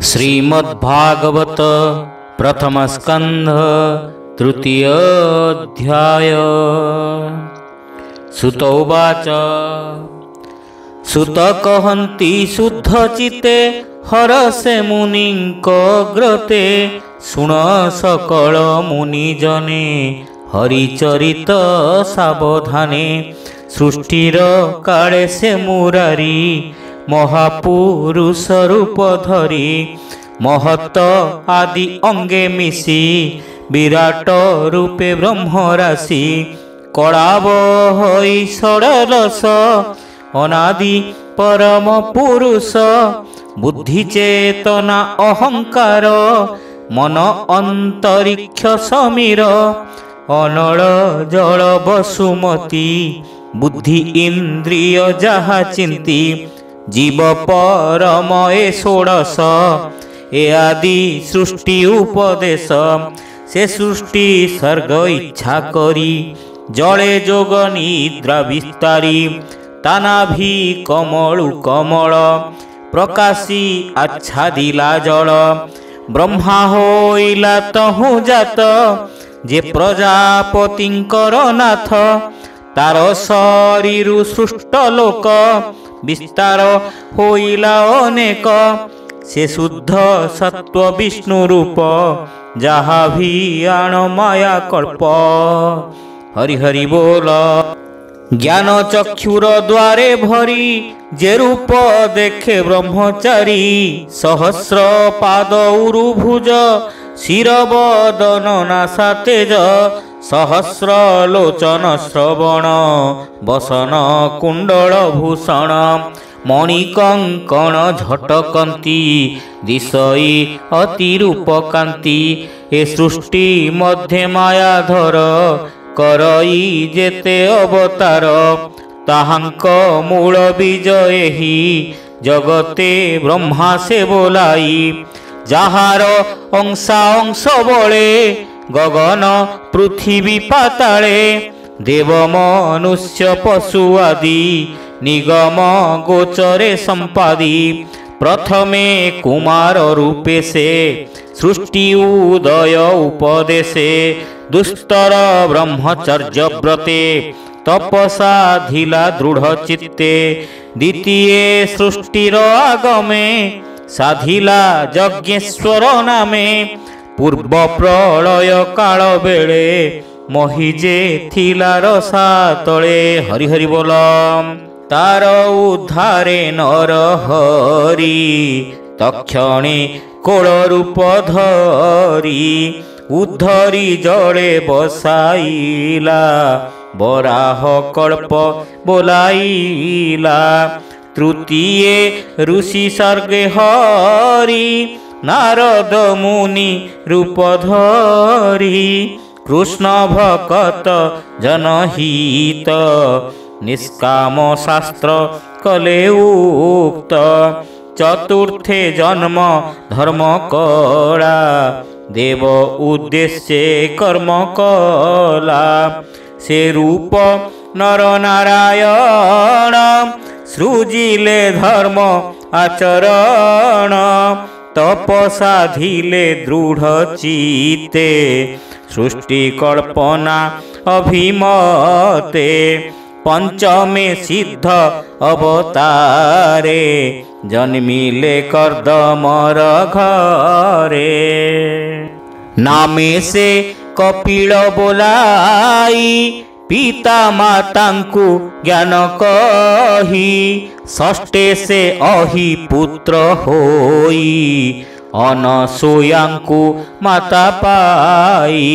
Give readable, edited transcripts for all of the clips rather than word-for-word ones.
श्रीमद्भागवत प्रथम स्कंध तृतीय अध्याय। सुत उवाच सुत कहन्ति शुद्धचिते हरसे मुनिंकग्रते शुण सकल मुनिजने हरिचरित सावधाने सृष्टिर काले से मुरारी महापुरुष रूप धरी महत आदि अंगे मिशी विराट रूपे ब्रह्मराशि कलाव होई षडरस अनादि परम पुरुष बुद्धि चेतना अहंकार मन अंतरिक्ष समीर अनल जल वसुमती बुद्धि इंद्रिय जहा चिंती जीव परम ए षोडश ए आदि सृष्टि उपदेश से सृष्टि सर्ग इच्छा करी जले जोग निद्रा विस्तारी तानाभि कमलु कमल प्रकाशी आच्छादिला जल ब्रह्मा होइला तहु जात जे प्रजापतिंकर नाथ तार शरीरु सृष्ट लोक विस्तार होइला अनेक से शुद्ध सत्व विष्णु रूप जहा भी आण माया कल्प। हरि हरि बोल। ज्ञान चक्षुर द्वारे भरी जे रूप देखे ब्रह्मचारी सहस्र पाद उरुभुज शिर बदन नासा तेज सहस्र लोचन श्रवण बसन कुंडल भूषण मणिकंकण झटकंती दिशई अति रूपकांति ए सृष्टि मध्य मायाधर करई जेते अवतार ताहांक मूल विजय ही जगते ब्रह्मा से बोलाई जहार अंशा अंश बळे गगन पृथ्वी पाताले देव मनुष्य पशु आदि निगम गोचरे संपादी प्रथमे कुमार रूपे से सृष्टि उदय उपदेशे दुस्तर ब्रह्मचर्य व्रते तपसा धिला दृढ़ चित्ते द्वितीय सृष्टिर आगमे साधिला यज्ञेश्वर नामे पूर्व प्रलय काल बेले महिजे थिला रसा तले। हरि हरि बोल। तार उद्धारे नर हरि तक्षणे कोल रूप धरी उद्धरी जड़े बसाइला बराह कल्प बोलाइला तृतीय ऋषि सर्गे हरि नारद मुनि रूप धरी कृष्ण भक्त जनहित निष्काम शास्त्र कले उक्त चतुर्थे जन्म धर्म कला देव उद्देश्य कर्म कला से रूप नर नारायण सृजिले धर्म आचरण तपसाधिले दृढ़ चिते सृष्टि कल्पना अभिमते पंचमे सिद्ध अवतारे जन्मिले कर्दमर घरे नामे से कपिल बोलाई पिता मातांकु ज्ञान कही षष्ठे से अहि पुत्र होई अनसूयांकु माता पाई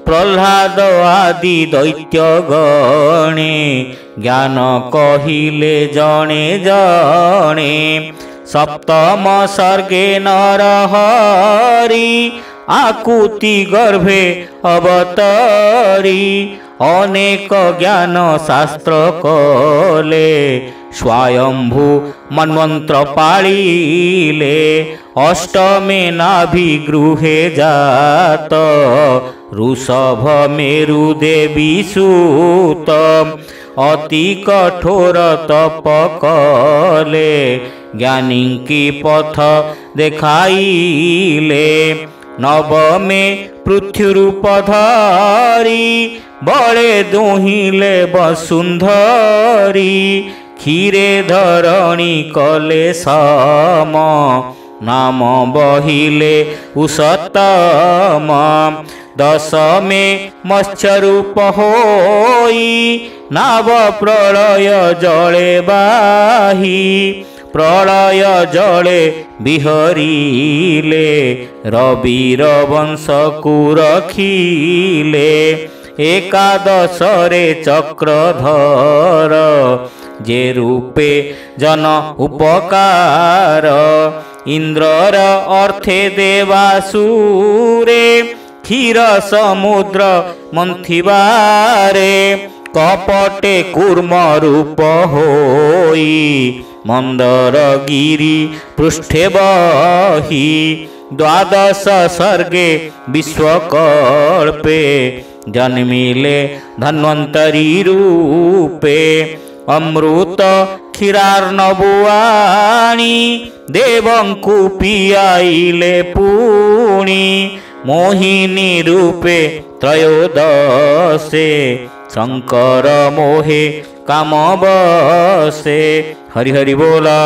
प्रह्लाद आदि दैत्य गणे ज्ञान कहिले जणे जणे सप्तम सर्गे नरहरि आकुति गर्भे अवतरी अनेक ज्ञान शास्त्र कले स्वयंभू मन्वंत्र पालिले अष्टमे नाभि गृहे जात ऋषभ मेरु देवी सूत अति कठोर तप कले ज्ञानी की पथ देखाइले। नवमे पृथ्वी रूप धारी बड़े दुहिले वसुंधरी। क्षीरे धरणी कले सम नाम बहिले उषतम। दशमे मत्स्य रूप होई नाव प्रलय जले बाही। प्रलय जले बिहरिले रविर वंश को रखिले। एकादशरे चक्रधर जे रूपे जन उपकार। इंद्रर अर्थे देवासुरे क्षीर समुद्र मंथिबारे। कपटे कूर्म रूप होई मंदर गिरी पृष्ठे बही। द्वादश सर्गे विश्वकल्पे जन्मिले धन्वंतरी रूपे। अमृत क्षीरार्णवुआणी देवंकु पियाइले पुणी। मोहिनी रूपे त्रयोदशे शंकर मोहे काम बसे। हरि हरि बोला।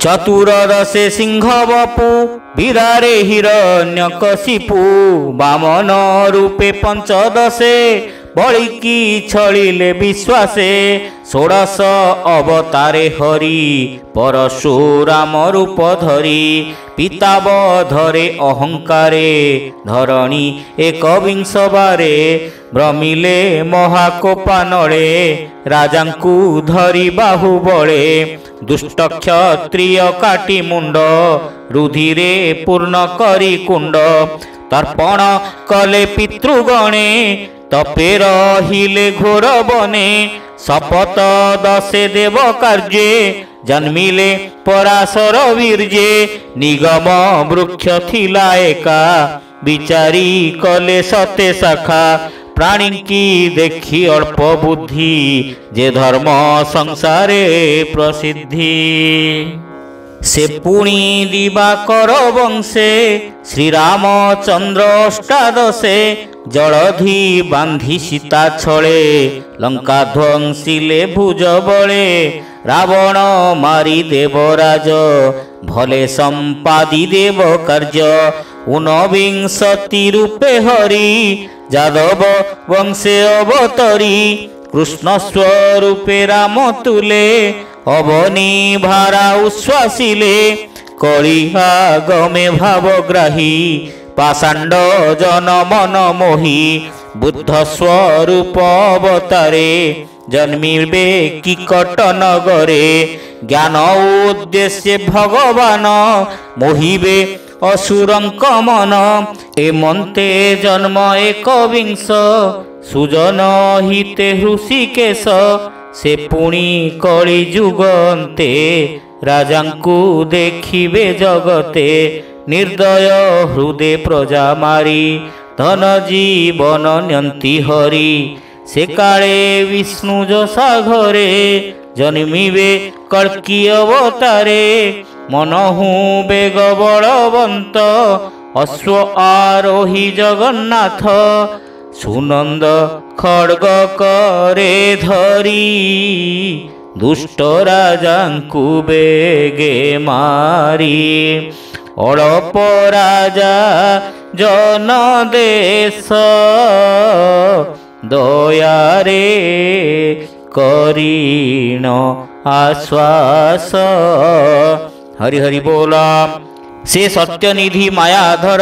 चतुर्दशे सिंह बपु बिरारे हिरण्यकशिपु। वामन रूपे पंचदशे बलिकी छलिले विश्वासे। षोडश अवतारे हरि परशुराम रूप धरी। पितावधरे अहंकारे धरणी एकविंश बारे। भ्रमिले महाकोपानले राजांकु धरी बाहुबले। दुष्ट क्षत्रिय काटी मुंड रुधिरे पूर्ण करी कुंड। तर्पण कले पितृगणे तपे रहिले घोर बने। शपथ दशे देव कार्ये जन्मिले पराशर वीर्ये। निगम वृक्ष थिला एका विचारी कले सते शाखा। प्राणी की देखी अल्प बुद्धि जे धर्म संसारे प्रसिद्धि। से पुणी दिवाकर वंशे श्रीरामचंद्र अष्टादशे। जलधि बांधी सीता छळे लंका ध्वंसिले भुज बळे। रावण मारी देवराज भले संपादी देव कार्य। ऊनविंशति रूपे हरि जादव वंशे अवतरी। कृष्ण स्वरूपे राम तुले अवनी भारा उश्वासिले। कलिहागमे भावग्राही पाषाण्ड जन मन मोही। बुद्ध स्वरूप अवतारे जन्मिबे किकट नगरे। ज्ञान उद्देश्य भगवान मोहिबे असुरंक मन। एमंते जन्म एकविंश सुजन हिते हृषिकेश। से पुणी कली जुगन्ते राजांकु देखिबे जगते। निर्दय हृदय प्रजा मारी धन जीवन न्यंती हरि। से काले विष्णु जसा घरे जन्मिबे कल्की अवतारे। मनहु बेग बलवंत अश्व आरोही जगन्नाथ। सुनंद खड्ग करे धरी दुष्ट राजांकु बेगे मारी। अळप राजा जन देश दयारे करीण आश्वास। हरि हरि बोला। से सत्यनिधि मायाधर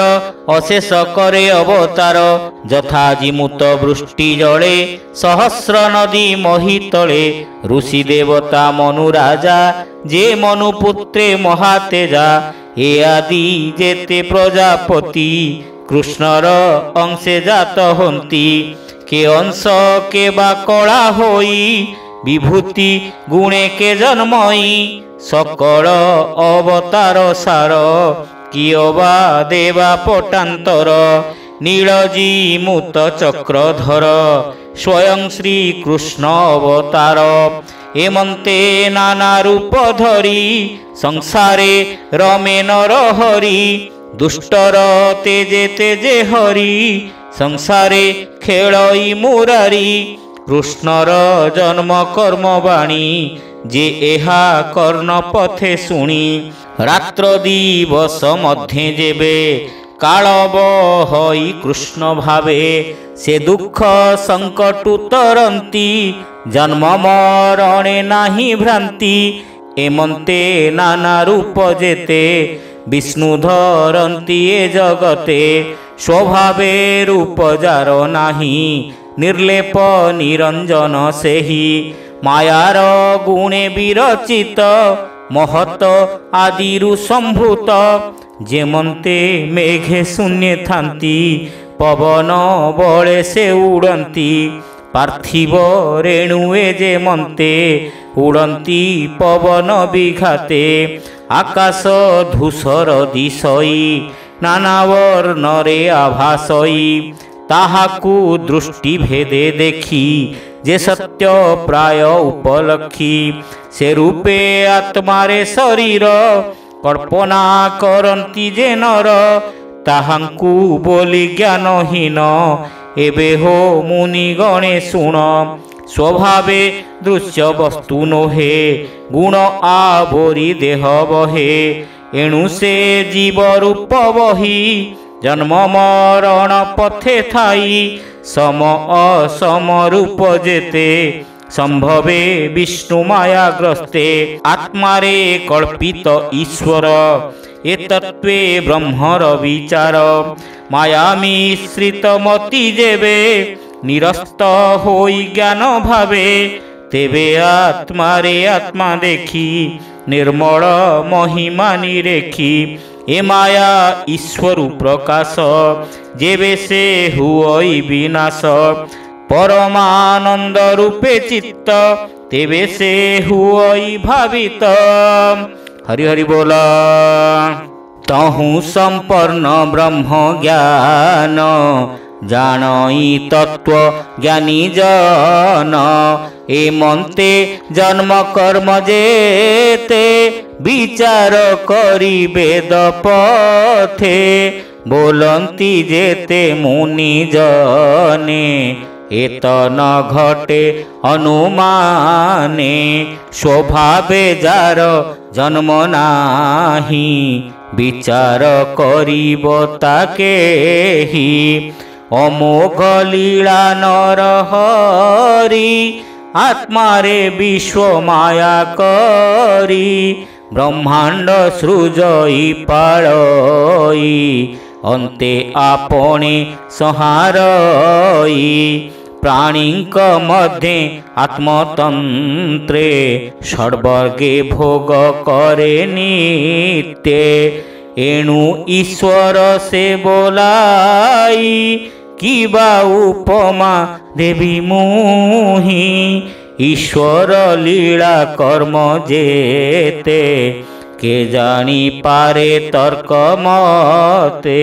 अशेष करे अवतार। यथा जिमुत वृष्टि जले सहस्र नदी महितले। ऋषि देवता मनु राजा जे मनुपुत्रे महातेजा। ए आदि जेते प्रजापति कृष्णर अंशे जात हंती। के अंश के बा कला होई विभूति गुणे के जन्मई। सकल अवतार सार कियबा देवा पटांतर। नीलजी मुत चक्रधर स्वयं श्री कृष्ण अवतार। ଏମନ୍ତେ ନାନା ରୂପ ଧରି ସଂସାରେ ରମେ ନର ହରି ଦୁଷ୍ଟର ତେଜେ ତେଜେ ହରି ସଂସାରେ ଖେଳଇ ମୁରାରି କୃଷ୍ଣର ଜନ୍ମ କର୍ମ ବାଣୀ ଯେ ଏହା କର୍ଣ୍ଣ ପଥେ ଶୁଣି ରାତ୍ର ଦିବସ ମଧ୍ୟେ ଯେବେ କାଳ ବହଇ କୃଷ୍ଣ ଭାବେ ସେ ଦୁଃଖ ସଙ୍କଟୁ ତରନ୍ତି ଜନ୍ମ ମରଣେ ନାହିଁ ଭ୍ରାନ୍ତି ଏମନ୍ତେ ନାନା ରୂପ ଯେତେ ବିଷ୍ଣୁ ଧରନ୍ତି ଏ ଜଗତେ ସ୍ୱଭାବେ ରୂପ ଯାର ନାହିଁ ନିର୍ଲେପ ନିରଞ୍ଜନ ସେହି ମାୟାର ଗୁଣେ ବିରଚିତ ମହତ ଆଦିରୁ ସମ୍ଭୂତ ଯେମନ୍ତେ ମେଘେ ଶୂନ୍ୟ ଥାନ୍ତି ପବନ ବଳେ ସେ ଉଡ଼ନ୍ତି ପାର୍ଥିବ ରେଣୁ ଏ ଯେମନ୍ତେ ଉଡ଼ନ୍ତି ପବନ ବିଘାତେ ଆକାଶ ଧୂସର ଦିଶଇ ନାନା ବର୍ଣ୍ଣରେ ଆଭାସଇ ତାହାକୁ ଦୃଷ୍ଟି ଭେଦେ ଦେଖି ଯେ ସତ୍ୟ ପ୍ରାୟ ଉପଲକ୍ଷୀ ସେ ରୂପେ ଆତ୍ମାରେ ଶରୀର କଳ୍ପନା କରନ୍ତି ଯେ ନର ତାହାଙ୍କୁ ବୋଲି ଜ୍ଞାନହୀନ ଏବେ ହୋ ମୁନି ଗଣେ ଶୁଣ ସ୍ୱଭାବେ ଦୃଶ୍ୟ ବସ୍ତୁ ନୋହେ ଗୁଣ ଆବୋରି ଦେହ ବହେ ଏଣୁ ସେ ଜୀବ ରୂପ ବହି ଜନ୍ମ ମରଣ ପଥେ ଥାଇ ସମ ଅସମ ରୂପ ଯେତେ ସମ୍ଭବେ ବିଷ୍ଣୁ ମାୟାଗ୍ରସ୍ତେ ଆତ୍ମାରେ କଳ୍ପିତ ଈଶ୍ୱର ଏ ତତ୍ତ୍ୱେ ବ୍ରହ୍ମର ବିଚାର ମାୟା ମିଶ୍ରିତ ମତି ଯେବେ ନିରସ୍ତ ହୋଇ ଜ୍ଞାନ ଭାବେ ତେବେ ଆତ୍ମାରେ ଆତ୍ମା ଦେଖି ନିର୍ମଳ ମହିମା ନିରେଖି ଏ ମାୟା ଈଶ୍ୱରୁ ପ୍ରକାଶ ଯେବେ ସେ ହୁଅଇ ବିନାଶ ପରମାନନ୍ଦ ରୂପେ ଚିତ୍ତ ତେବେ ସେ ହୁଅଇ ଭାବିତ ହରି ହରି ବୋଲ ତହୁଁ ସମ୍ପନ୍ନ ବ୍ରହ୍ମ ଜ୍ଞାନ ଜାଣଇ ତତ୍ତ୍ୱ ଜ୍ଞାନୀ ଜନ ଏମନ୍ତେ ଜନ୍ମ କର୍ମ ଯେତେ ବିଚାର କରି ବେଦ ପଥେ ବୋଲନ୍ତି ଯେତେ ମୁନି ଜନେ ଏତ ନ ଘଟେ ଅନୁମାନେ ସ୍ୱଭାବେ ଯାର ଜନ୍ମ ନାହିଁ ବିଚାର କରିବ ତାକେହି ଅମୋଘ ଲୀଳା ନରହରି ଆତ୍ମାରେ ବିଶ୍ୱ ମାୟା କରି ବ୍ରହ୍ମାଣ୍ଡ ସୃଜଇ ପାଳଇ ଅନ୍ତେ ଆପଣେ ସଂହାରଇ ପ୍ରାଣୀଙ୍କ ମଧ୍ୟେ ଆତ୍ମତନ୍ତ୍ରେ ସର୍ବର୍ଗେ ଭୋଗ କରେ ନିତ୍ୟ ଏଣୁ ଈଶ୍ୱର ସେ ବୋলাই କିବା ଉପମା ଦେବି ମୁହିଁ ଈଶ୍ୱର ଲୀଳା କର୍ମ ଯେତେ କେ ଜାଣିପାରେ ତର୍କ ମତେ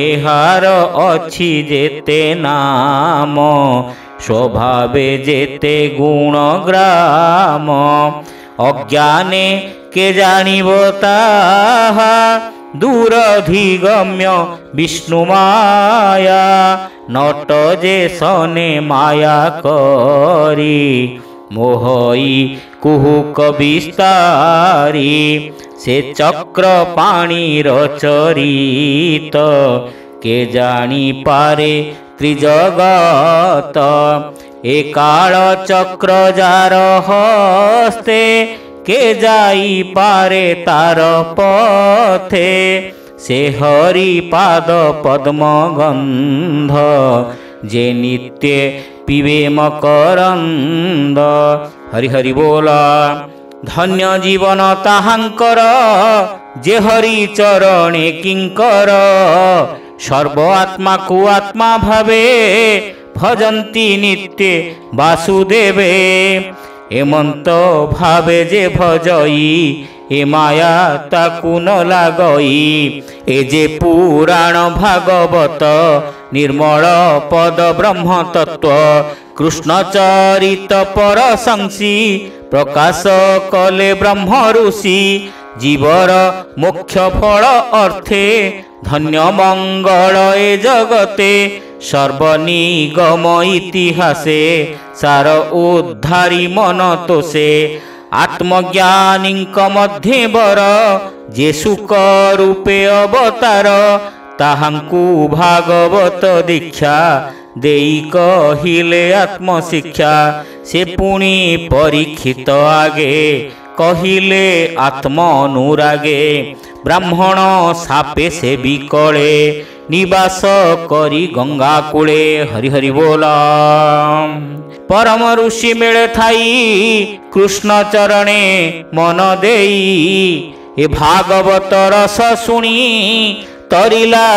ଏହାର ଅଛି ଯେତେ ନାମ ସ୍ୱଭାବେ ଯେତେ ଗୁଣ ଗ୍ରାମ ଅଜ୍ଞାନେ କେ ଜାଣିବ ତାହା ଦୂରଧିଗମ୍ୟ ବିଷ୍ଣୁ ମାୟା ନଟ ଯେ ସନେ ମାୟା କରି ମୋହଇ କୁହୁକ ବିସ୍ତାରି ସେ ଚକ୍ର ପାଣିର ଚରିତ କେ ଜାଣିପାରେ ତ୍ରିଜଗତ ଏ କାଳ ଚକ୍ର ଯାର ହସ୍ତେ କେ ଯାଇପାରେ ତାର ପଥେ ସେ ହରି ପାଦ ପଦ୍ମ ଗନ୍ଧ ଯେ ନିତ୍ୟ ପିବେ ମକରନ୍ଦ ହରି ହରି ବୋଲା ଧନ୍ୟ ଜୀବନ ତାହାଙ୍କର ଯେ ହରି ଚରଣେ କିଙ୍କର ସର୍ବ ଆତ୍ମାକୁ ଆତ୍ମା ଭାବେ ଭଜନ୍ତି ନିତ୍ୟ ବାସୁଦେବେ ଏମନ୍ତ ଭାବେ ଯେ ଭଜଇ ଏ ମାୟା ତାକୁ ନ ଲାଗଇ ଏ ଯେ ପୁରାଣ ଭାଗବତ ନିର୍ମଳ ପଦ ବ୍ରହ୍ମ ତତ୍ତ୍ୱ କୃଷ୍ଣ ଚରିତ ପରଶଂସୀ प्रकाश कले ब्रह्म ऋषि जीवर मुख्य फल अर्थे धन्य मंगल ए जगते सर्वनिगम इतिहासे सार उद्धारी मन तोषे आत्मज्ञानी मध्य बर जे सुख रूपे अवतार ताहांकु भागवत दीक्षा देई कहिले आत्मशिक्षा से पुणी परीक्षित आगे कहिले आत्म अनुरागे ब्राह्मण सापे से विकले निवास करी गंगा कूले हरि हरि बोल। परम ऋषि मेले थाई कृष्ण चरणे मन देई ए भागवत रस सुनी तरिला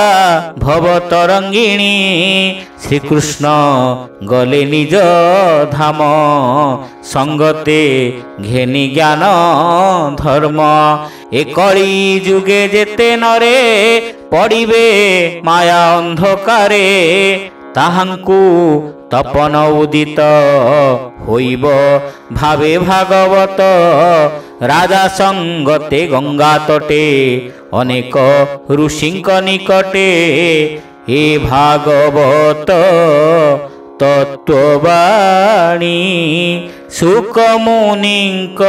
भव तरंगिणी श्रीकृष्ण गले निज धाम संगते घेनी ज्ञान धर्म ए कली जुगे जेते नरे पड़िबे माया अंधकारे ताहांकु तपन उदित होइब भावे भागवत राजा संगते गंगा तटे अनेक ऋषिंक निकटे ए भागवत तत्ववाणी सुख मुनिंक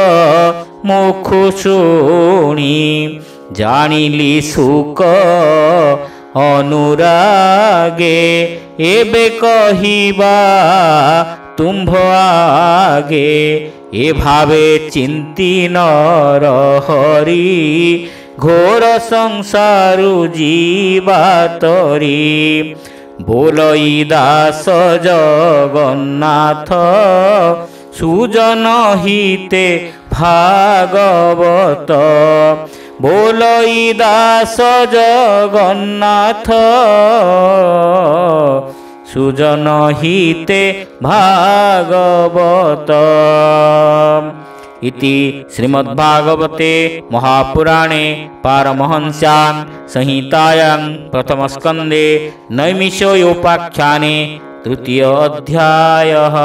मुखु शुणी जानिली सुख अनुरागे एबे कहिबा तुम्भ आगे ए भावे चिंती नर हरि घोर संसारु जीवा तरी बोलई दास जगन्नाथ सुजन हिते भागवत बोलई दास जगन्नाथ सुजन हिते भागवत। इति श्रीमद्भागवते महापुराणे पारमहंस्यां संहितायां प्रथमस्कन्धे नैमिषयोपाख्याने तृतीय अध्यायः।